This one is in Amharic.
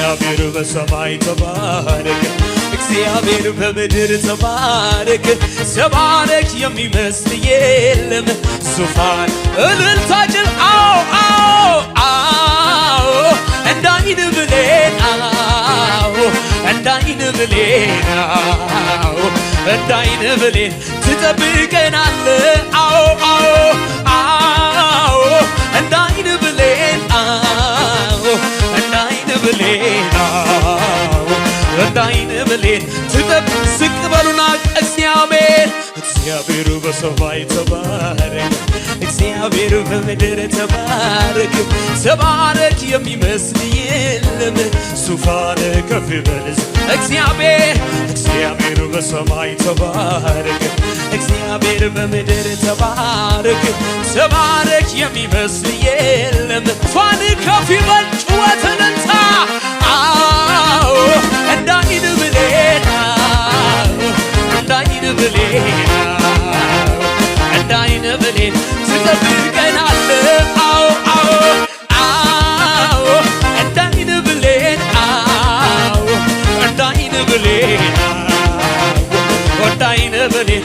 እግዚአብሔር በሰማይ ተባረክ እግዚአብሔር በምድር ተባረክ ተባረክ የሚመስል የለም ዙፋን እልልታችን አዎ አዎ አዎ እንዳይን ብሌን አዎ እንዳይን ብሌን አዎ እንዳይን ብሌን ትጠብቀናለህ አዎ አዎ አዎ እንዳይን ብሌን አዎ እንዳይን ብሌን አዎ እንዳይን ብሌን ዝቅ በሉና እግዚአብሔር በሰማይ ተባረክ እግዚአብሔር በምድር ተባረክ ተባረክ የሚመስል የለም ዙፋን ከፍ ይበል እግዚአብሔር በሰማይ ተባረክ እግዚአብሔር በምድር ተባረክ ተባረክ የሚመስል የለም ዙፋን ከፍ ይበል ጩኸትን እንታ አዎ እንዳይን ብሌን እንዳይን ብሌን እንዳይን ብሌን ትጠብቀናለህ አዎ አዎ አዎ እንዳይን ብሌን አዎ እንዳይን ብሌን እንዳይን ብሌን